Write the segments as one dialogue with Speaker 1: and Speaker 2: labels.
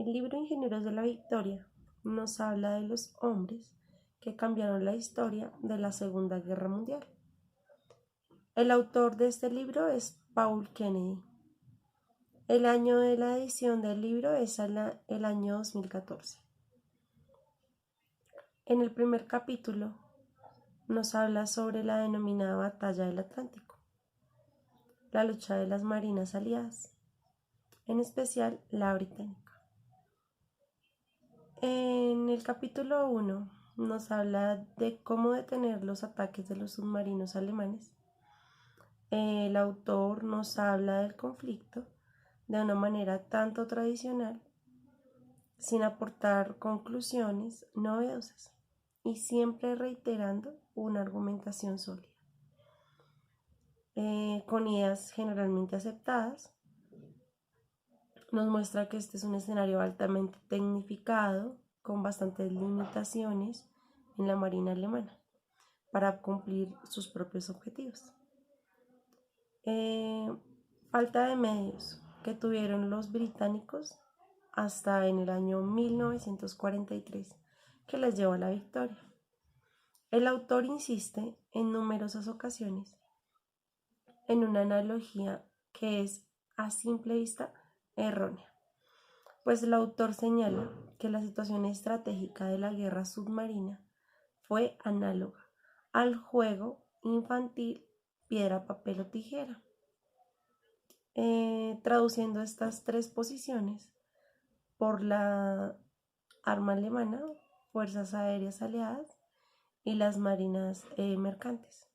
Speaker 1: El libro Ingenieros de la Victoria nos habla de los hombres que cambiaron la historia de la Segunda Guerra Mundial. El autor de este libro es Paul Kennedy. El año de la edición del libro es el año 2014. En el primer capítulo nos habla sobre la denominada Batalla del Atlántico, la lucha de las marinas aliadas, en especial la británica. En el capítulo 1 nos habla de cómo detener los ataques de los submarinos alemanes. El autor nos habla del conflicto de una manera tanto tradicional, sin aportar conclusiones novedosas y siempre reiterando una argumentación sólida, con ideas generalmente aceptadas. Nos muestra que este es un escenario altamente tecnificado, con bastantes limitaciones en la marina alemana para cumplir sus propios objetivos. Falta de medios que tuvieron los británicos hasta en el año 1943, que les llevó a la victoria. El autor insiste en numerosas ocasiones en una analogía que es a simple vista errónea, pues el autor señala que la situación estratégica de la guerra submarina fue análoga al juego infantil piedra, papel o tijera. Traduciendo estas tres posiciones por la arma alemana, fuerzas aéreas aliadas y las marinas mercantes.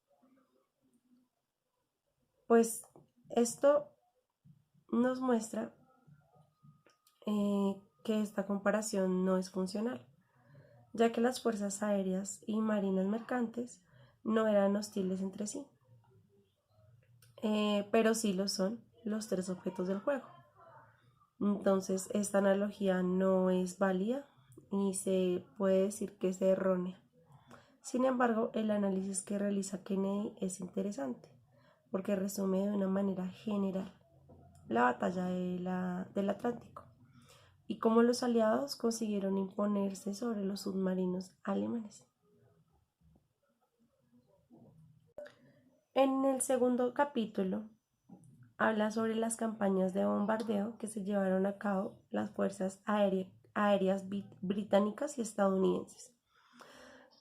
Speaker 1: Pues esto nos muestra que esta comparación no es funcional, ya que las fuerzas aéreas y marinas mercantes no eran hostiles entre sí, pero sí lo son los tres objetos del juego. Entonces esta analogía no es válida y se puede decir que es errónea. Sin embargo, el análisis que realiza Kennedy es interesante porque resume de una manera general la batalla del Atlántico y cómo los aliados consiguieron imponerse sobre los submarinos alemanes. En el segundo capítulo habla sobre las campañas de bombardeo que se llevaron a cabo las fuerzas aéreas británicas y estadounidenses.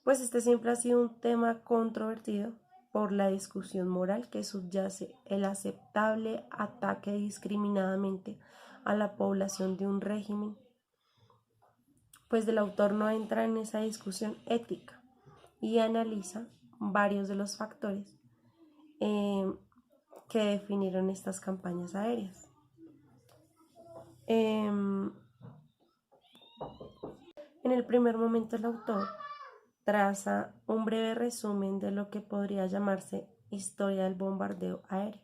Speaker 1: Pues este siempre ha sido un tema controvertido por la discusión moral que subyace el aceptable ataque discriminadamente a la población de un régimen. Pues el autor no entra en esa discusión ética y analiza varios de los factores que definieron estas campañas aéreas. En el primer momento el autor traza un breve resumen de lo que podría llamarse historia del bombardeo aéreo,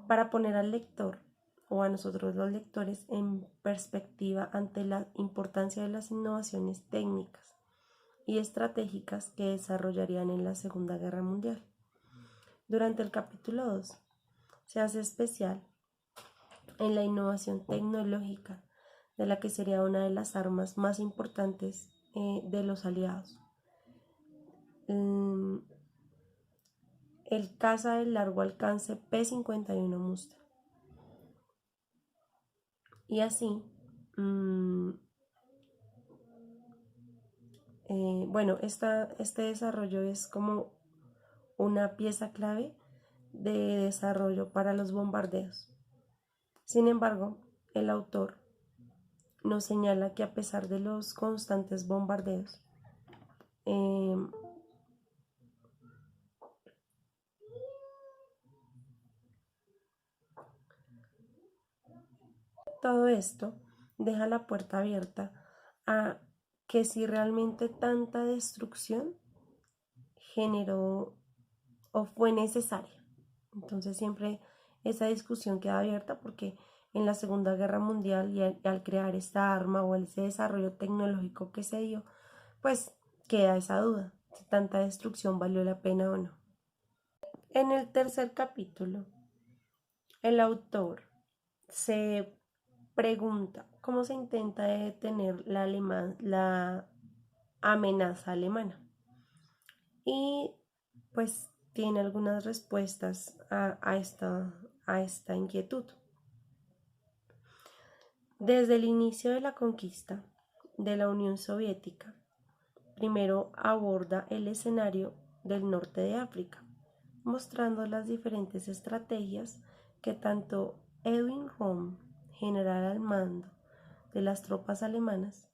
Speaker 1: para poner al lector o a nosotros los lectores en perspectiva ante la importancia de las innovaciones técnicas y estratégicas que desarrollarían en la Segunda Guerra Mundial. Durante el capítulo 2 se hace especial en la innovación tecnológica de la que sería una de las armas más importantes de los aliados. El caza de largo alcance P-51 Mustang. Y así, este desarrollo es como una pieza clave de desarrollo para los bombardeos. Sin embargo, el autor nos señala que a pesar de los constantes bombardeos, todo esto deja la puerta abierta a que si realmente tanta destrucción generó o fue necesaria. Entonces siempre esa discusión queda abierta porque en la Segunda Guerra Mundial y al crear esta arma o ese desarrollo tecnológico que se dio, pues queda esa duda, si tanta destrucción valió la pena o no. En el tercer capítulo, el autor se Pregunta: ¿cómo se intenta detener la amenaza alemana? Y pues tiene algunas respuestas a esta inquietud. Desde el inicio de la conquista de la Unión Soviética, primero aborda el escenario del norte de África, mostrando las diferentes estrategias que tanto Erwin Rommel, general al mando de las tropas alemanas,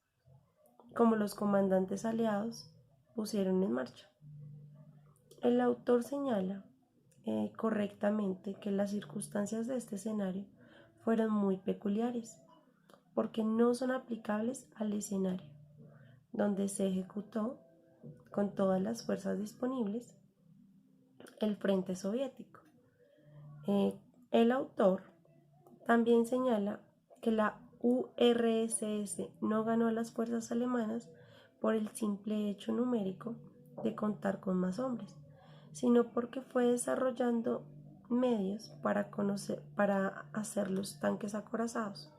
Speaker 1: como los comandantes aliados pusieron en marcha. El autor señala correctamente que las circunstancias de este escenario fueron muy peculiares, porque no son aplicables al escenario donde se ejecutó con todas las fuerzas disponibles el frente soviético. El autor también señala que la URSS no ganó a las fuerzas alemanas por el simple hecho numérico de contar con más hombres, sino porque fue desarrollando medios para hacer los tanques acorazados,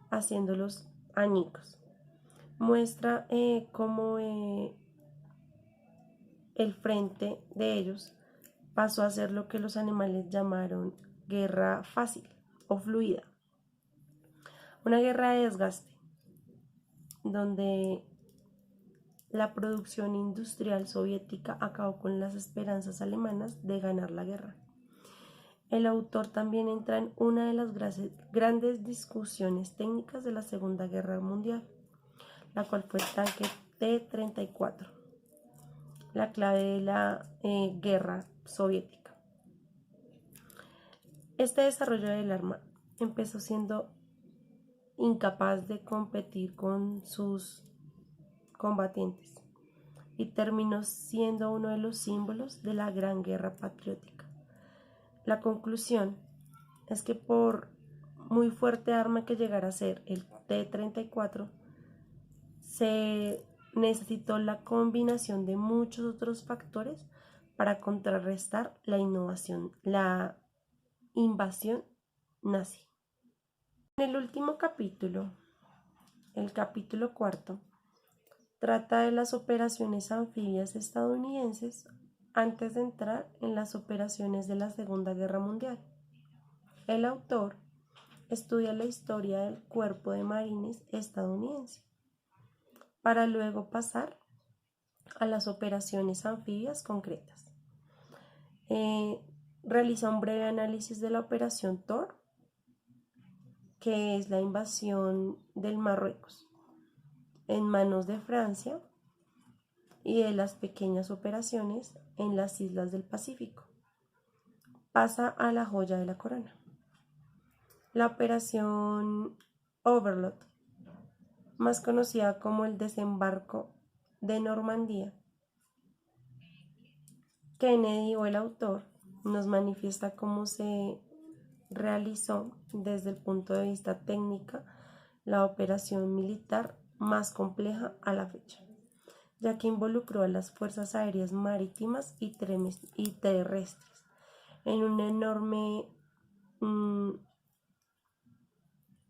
Speaker 1: haciéndolos añicos. Muestra cómo el frente de ellos pasó a ser lo que los animales llamaron guerra fácil o fluida, una guerra de desgaste, donde la producción industrial soviética acabó con las esperanzas alemanas de ganar la guerra. El autor también entra en una de las grandes discusiones técnicas de la Segunda Guerra Mundial, la cual fue el tanque T-34, la clave de la guerra soviética. Este desarrollo del arma empezó siendo incapaz de competir con sus combatientes y terminó siendo uno de los símbolos de la Gran Guerra Patriótica. La conclusión es que por muy fuerte arma que llegara a ser el T-34, se necesitó la combinación de muchos otros factores para contrarrestar la invasión nazi. En el último capítulo, el capítulo 4, trata de las operaciones anfibias estadounidenses antes de entrar en las operaciones de la Segunda Guerra Mundial. El autor estudia la historia del Cuerpo de Marines estadounidense, para luego pasar a las operaciones anfibias concretas. Realiza un breve análisis de la operación Thor, que es la invasión del Marruecos en manos de Francia, y de las pequeñas operaciones en las islas del Pacífico. Pasa a la joya de la corona, la operación Overlord, más conocida como el desembarco de Normandía. Kennedy, o el autor, nos manifiesta cómo se realizó desde el punto de vista técnico la operación militar más compleja a la fecha, ya que involucró a las fuerzas aéreas, marítimas y terrestres en una enorme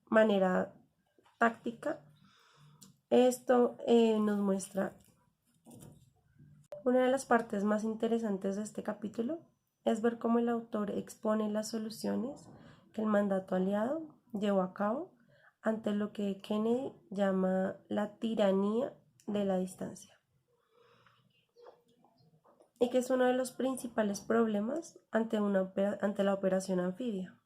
Speaker 1: manera táctica. Esto nos muestra una de las partes más interesantes de este capítulo, es ver cómo el autor expone las soluciones que el mandato aliado llevó a cabo ante lo que Kennedy llama la tiranía de la distancia, y que es uno de los principales problemas ante la operación anfibia.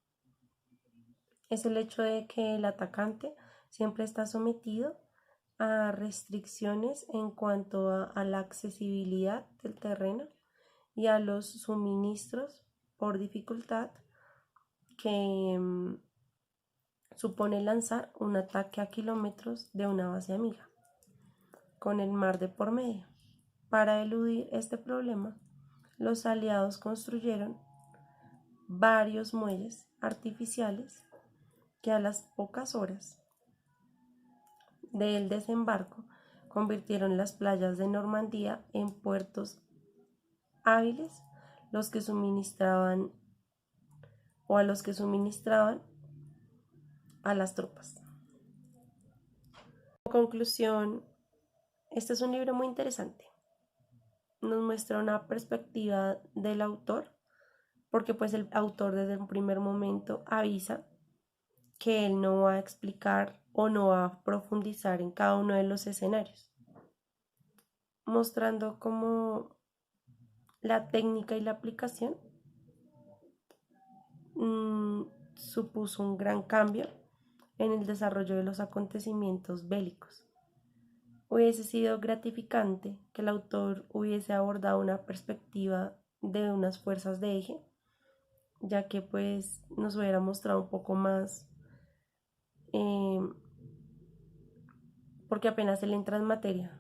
Speaker 1: Es el hecho de que el atacante siempre está sometido a restricciones en cuanto a la accesibilidad del terreno y a los suministros por dificultad que supone lanzar un ataque a kilómetros de una base amiga, con el mar de por medio. Para eludir este problema, los aliados construyeron varios muelles artificiales que a las pocas horas del desembarco convirtieron las playas de Normandía en puertos hábiles a los que suministraban a las tropas. Como conclusión, este es un libro muy interesante. Nos muestra una perspectiva del autor, porque pues el autor desde un primer momento avisa que él no va a explicar o no va a profundizar en cada uno de los escenarios, mostrando cómo la técnica y la aplicación supuso un gran cambio en el desarrollo de los acontecimientos bélicos. Hubiese sido gratificante que el autor hubiese abordado una perspectiva de unas fuerzas de eje, ya que pues nos hubiera mostrado un poco más, porque apenas él entra en materia,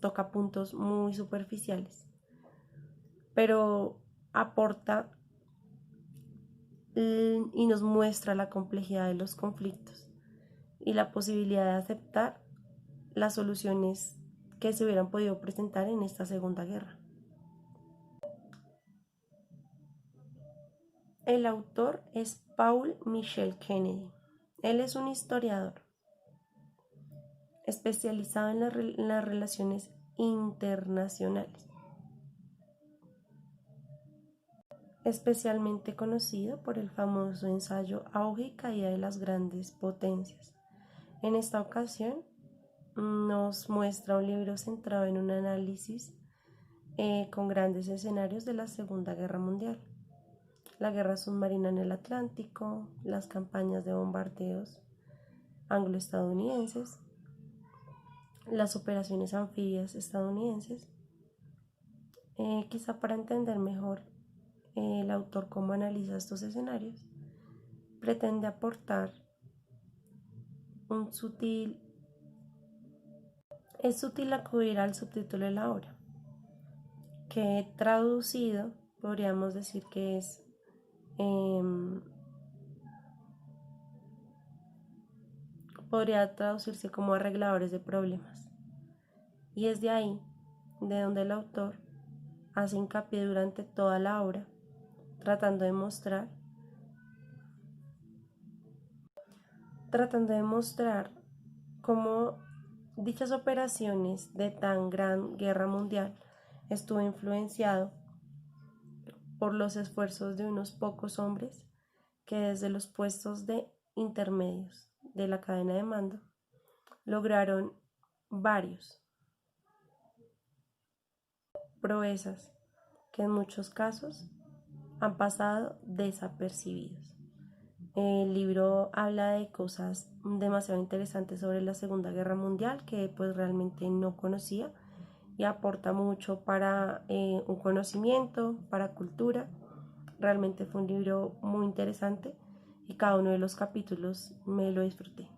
Speaker 1: toca puntos muy superficiales, pero aporta y nos muestra la complejidad de los conflictos y la posibilidad de aceptar las soluciones que se hubieran podido presentar en esta Segunda Guerra. El autor es Paul Michael Kennedy. Él es un historiador especializado en las relaciones internacionales, especialmente conocido por el famoso ensayo Auge y caída de las grandes potencias. En esta ocasión nos muestra un libro centrado en un análisis con grandes escenarios de la Segunda Guerra Mundial, la guerra submarina en el Atlántico, las campañas de bombardeos anglo-estadounidenses, las operaciones anfibias estadounidenses. Quizá para entender mejor el autor cómo analiza estos escenarios, pretende aportar es sutil acudir al subtítulo de la obra, que traducido podríamos decir que es podría traducirse como arregladores de problemas. Y es de ahí de donde el autor hace hincapié durante toda la obra, tratando de mostrar cómo dichas operaciones de tan gran guerra mundial estuvo influenciado por los esfuerzos de unos pocos hombres que desde los puestos de intermedios de la cadena de mando lograron varios proezas que en muchos casos han pasado desapercibidos. El libro habla de cosas demasiado interesantes sobre la Segunda Guerra Mundial que pues realmente no conocía, y aporta mucho para un conocimiento, para cultura. Realmente fue un libro muy interesante y cada uno de los capítulos me lo disfruté.